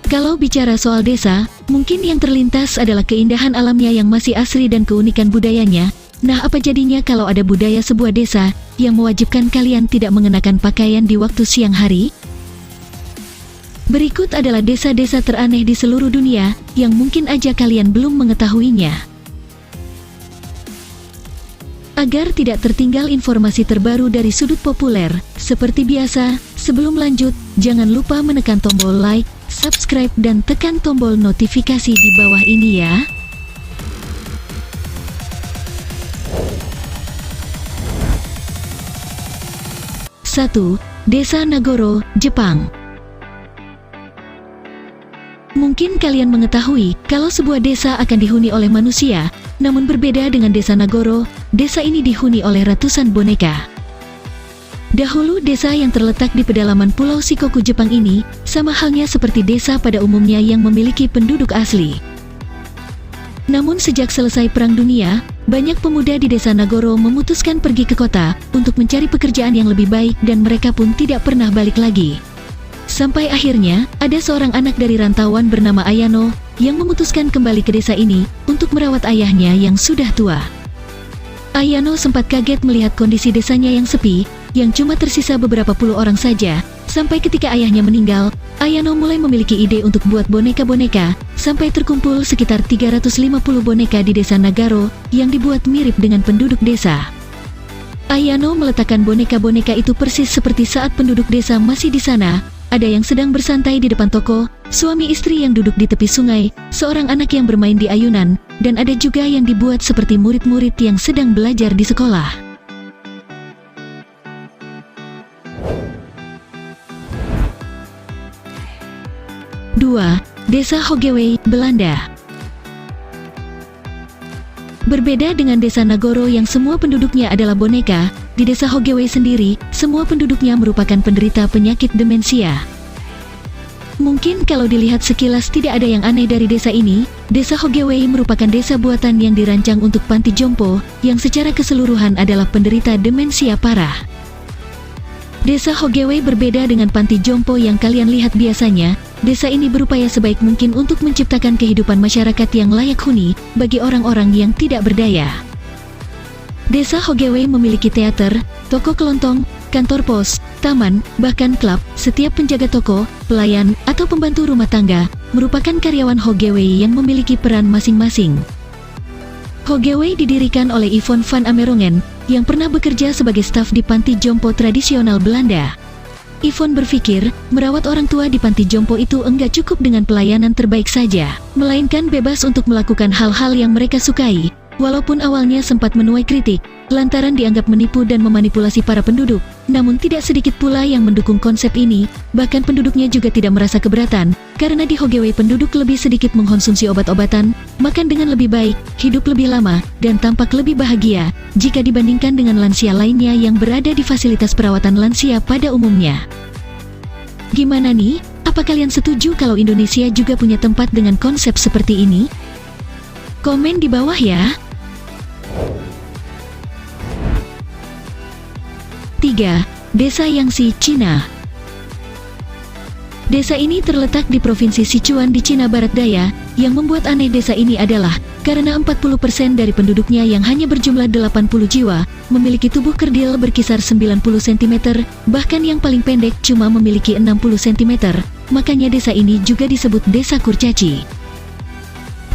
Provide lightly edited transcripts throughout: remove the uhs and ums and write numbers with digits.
Kalau bicara soal desa, mungkin yang terlintas adalah keindahan alamnya yang masih asri dan keunikan budayanya. Nah, apa jadinya kalau ada budaya sebuah desa yang mewajibkan kalian tidak mengenakan pakaian di waktu siang hari? Berikut adalah desa-desa teraneh di seluruh dunia yang mungkin aja kalian belum mengetahuinya. Agar tidak tertinggal informasi terbaru dari sudut populer, seperti biasa, sebelum lanjut, jangan lupa menekan tombol like, subscribe dan tekan tombol notifikasi di bawah ini ya. Satu, Desa Nagoro, Jepang. Mungkin kalian mengetahui kalau sebuah desa akan dihuni oleh manusia, namun berbeda dengan desa Nagoro, desa ini dihuni oleh ratusan boneka. Dahulu desa yang terletak di pedalaman Pulau Shikoku Jepang ini, sama halnya seperti desa pada umumnya yang memiliki penduduk asli. Namun sejak selesai Perang Dunia, banyak pemuda di desa Nagoro memutuskan pergi ke kota untuk mencari pekerjaan yang lebih baik dan mereka pun tidak pernah balik lagi. Sampai akhirnya, ada seorang anak dari rantauan bernama Ayano yang memutuskan kembali ke desa ini untuk merawat ayahnya yang sudah tua. Ayano sempat kaget melihat kondisi desanya yang sepi, yang cuma tersisa beberapa puluh orang saja, sampai ketika ayahnya meninggal, Ayano mulai memiliki ide untuk buat boneka-boneka, sampai terkumpul sekitar 350 boneka di desa Nagoro, yang dibuat mirip dengan penduduk desa. Ayano meletakkan boneka-boneka itu persis seperti saat penduduk desa masih di sana. Ada yang sedang bersantai di depan toko, suami istri yang duduk di tepi sungai, seorang anak yang bermain di ayunan, dan ada juga yang dibuat seperti murid-murid yang sedang belajar di sekolah. Dua, Desa Hogewey, Belanda. Berbeda dengan desa Nagoro yang semua penduduknya adalah boneka, di desa Hogewey sendiri, semua penduduknya merupakan penderita penyakit demensia. Mungkin kalau dilihat sekilas tidak ada yang aneh dari desa ini, desa Hogewey merupakan desa buatan yang dirancang untuk panti jompo, yang secara keseluruhan adalah penderita demensia parah. Desa Hogewey berbeda dengan panti jompo yang kalian lihat biasanya. Desa ini berupaya sebaik mungkin untuk menciptakan kehidupan masyarakat yang layak huni bagi orang-orang yang tidak berdaya. Desa Hogewey memiliki teater, toko kelontong, kantor pos, taman, bahkan klub. Setiap penjaga toko, pelayan, atau pembantu rumah tangga merupakan karyawan Hogewey yang memiliki peran masing-masing. Hogewey didirikan oleh Yvonne van Amerongen yang pernah bekerja sebagai staf di panti jompo tradisional Belanda. Yvonne berpikir, merawat orang tua di panti jompo itu enggak cukup dengan pelayanan terbaik saja, melainkan bebas untuk melakukan hal-hal yang mereka sukai. Walaupun awalnya sempat menuai kritik, lantaran dianggap menipu dan memanipulasi para penduduk, namun tidak sedikit pula yang mendukung konsep ini, bahkan penduduknya juga tidak merasa keberatan, karena di Hogewey penduduk lebih sedikit mengkonsumsi obat-obatan, makan dengan lebih baik, hidup lebih lama, dan tampak lebih bahagia, jika dibandingkan dengan lansia lainnya yang berada di fasilitas perawatan lansia pada umumnya. Gimana nih? Apa kalian setuju kalau Indonesia juga punya tempat dengan konsep seperti ini? Komen di bawah ya. 3. Desa Yangsi, Cina. Desa ini terletak di Provinsi Sichuan di Cina Barat Daya. Yang membuat aneh desa ini adalah karena 40% dari penduduknya yang hanya berjumlah 80 jiwa memiliki tubuh kerdil berkisar 90 cm, bahkan yang paling pendek cuma memiliki 60 cm. Makanya desa ini juga disebut desa kurcaci.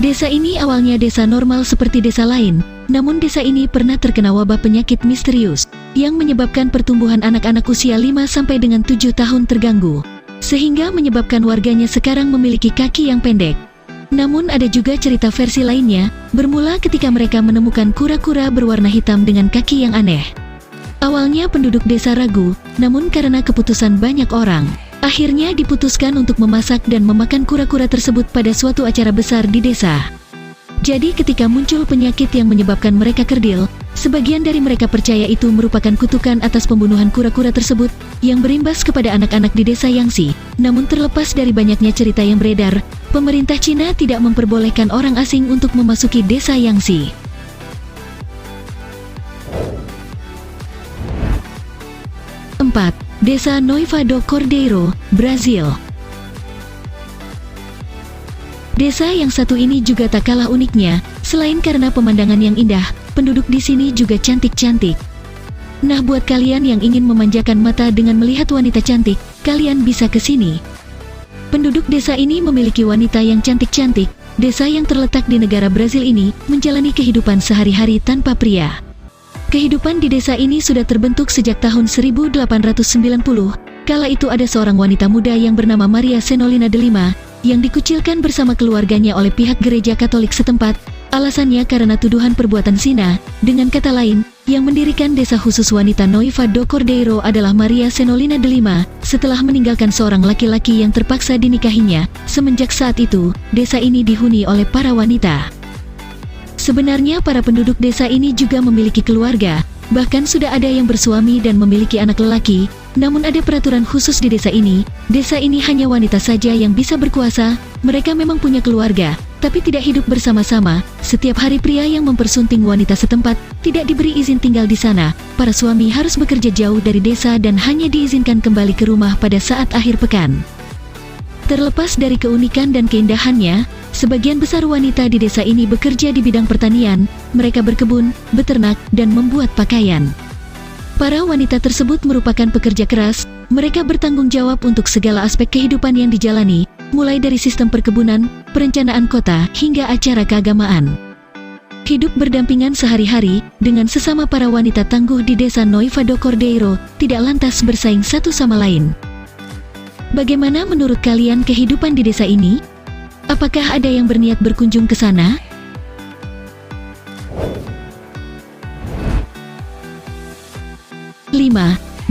Desa ini awalnya desa normal seperti desa lain, namun desa ini pernah terkena wabah penyakit misterius yang menyebabkan pertumbuhan anak-anak usia 5 sampai dengan 7 tahun terganggu, sehingga menyebabkan warganya sekarang memiliki kaki yang pendek. Namun ada juga cerita versi lainnya, bermula ketika mereka menemukan kura-kura berwarna hitam dengan kaki yang aneh. Awalnya penduduk desa ragu, namun karena keputusan banyak orang, akhirnya diputuskan untuk memasak dan memakan kura-kura tersebut pada suatu acara besar di desa. Jadi ketika muncul penyakit yang menyebabkan mereka kerdil, sebagian dari mereka percaya itu merupakan kutukan atas pembunuhan kura-kura tersebut, yang berimbas kepada anak-anak di desa Yangsi. Namun terlepas dari banyaknya cerita yang beredar, pemerintah Cina tidak memperbolehkan orang asing untuk memasuki desa Yangsi. 4. Desa Noiva do Cordeiro, Brazil. Desa yang satu ini juga tak kalah uniknya, selain karena pemandangan yang indah, penduduk di sini juga cantik-cantik. Nah, buat kalian yang ingin memanjakan mata dengan melihat wanita cantik, kalian bisa ke sini. Penduduk desa ini memiliki wanita yang cantik-cantik. Desa yang terletak di negara Brazil ini menjalani kehidupan sehari-hari tanpa pria. Kehidupan di desa ini sudah terbentuk sejak tahun 1890. Kala itu ada seorang wanita muda yang bernama Maria Senolina de Lima, yang dikucilkan bersama keluarganya oleh pihak gereja Katolik setempat. Alasannya karena tuduhan perbuatan zina. Dengan kata lain, yang mendirikan desa khusus wanita Noiva do Cordeiro adalah Maria Senolina de Lima, setelah meninggalkan seorang laki-laki yang terpaksa dinikahinya. Semenjak saat itu, desa ini dihuni oleh para wanita. Sebenarnya para penduduk desa ini juga memiliki keluarga, bahkan sudah ada yang bersuami dan memiliki anak lelaki. Namun ada peraturan khusus di desa ini. Desa ini hanya wanita saja yang bisa berkuasa. Mereka memang punya keluarga, tapi tidak hidup bersama-sama. Setiap hari pria yang mempersunting wanita setempat tidak diberi izin tinggal di sana. Para suami harus bekerja jauh dari desa dan hanya diizinkan kembali ke rumah pada saat akhir pekan. Terlepas dari keunikan dan keindahannya, sebagian besar wanita di desa ini bekerja di bidang pertanian. Mereka berkebun, beternak, dan membuat pakaian. Para wanita tersebut merupakan pekerja keras. Mereka bertanggung jawab untuk segala aspek kehidupan yang dijalani, mulai dari sistem perkebunan, perencanaan kota, hingga acara keagamaan. Hidup berdampingan sehari-hari dengan sesama para wanita tangguh di desa Noiva do Cordeiro tidak lantas bersaing satu sama lain. Bagaimana menurut kalian kehidupan di desa ini? Apakah ada yang berniat berkunjung ke sana?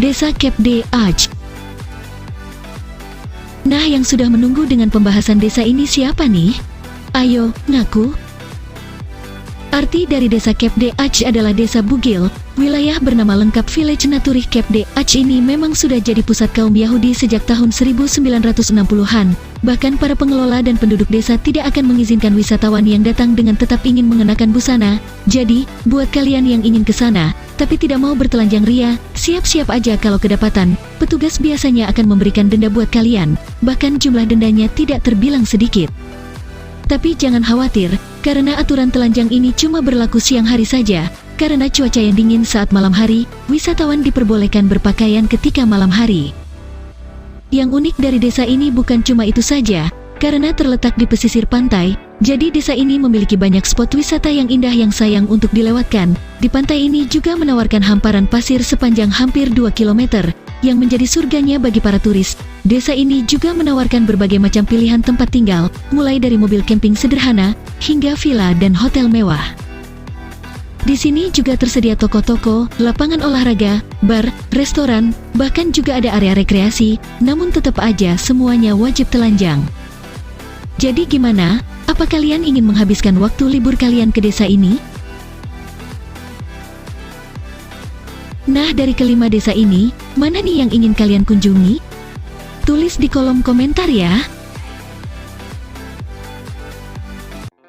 Desa Cape de Arch. Nah, yang sudah menunggu dengan pembahasan desa ini siapa nih? Ayo, ngaku. Arti dari desa Cape de Arch adalah desa bugil. Wilayah bernama lengkap Village Naturih Cape de Arch ini memang sudah jadi pusat kaum Yahudi sejak tahun 1960-an. Bahkan para pengelola dan penduduk desa tidak akan mengizinkan wisatawan yang datang dengan tetap ingin mengenakan busana. Jadi, buat kalian yang ingin ke sana, tapi tidak mau bertelanjang ria, siap-siap aja kalau kedapatan. Petugas biasanya akan memberikan denda buat kalian. Bahkan jumlah dendanya tidak terbilang sedikit. Tapi jangan khawatir, karena aturan telanjang ini cuma berlaku siang hari saja. Karena cuaca yang dingin saat malam hari, wisatawan diperbolehkan berpakaian ketika malam hari. Yang unik dari desa ini bukan cuma itu saja, karena terletak di pesisir pantai, jadi desa ini memiliki banyak spot wisata yang indah yang sayang untuk dilewatkan. Di pantai ini juga menawarkan hamparan pasir sepanjang hampir 2 km, yang menjadi surganya bagi para turis. Desa ini juga menawarkan berbagai macam pilihan tempat tinggal, mulai dari mobil camping sederhana, hingga villa dan hotel mewah. Di sini juga tersedia toko-toko, lapangan olahraga, bar, restoran, bahkan juga ada area rekreasi, namun tetap aja semuanya wajib telanjang. Jadi gimana? Apa kalian ingin menghabiskan waktu libur kalian ke desa ini? Nah, dari kelima desa ini, mana nih yang ingin kalian kunjungi? Tulis di kolom komentar ya.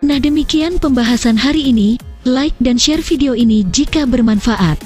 Nah, demikian pembahasan hari ini. Like dan share video ini jika bermanfaat.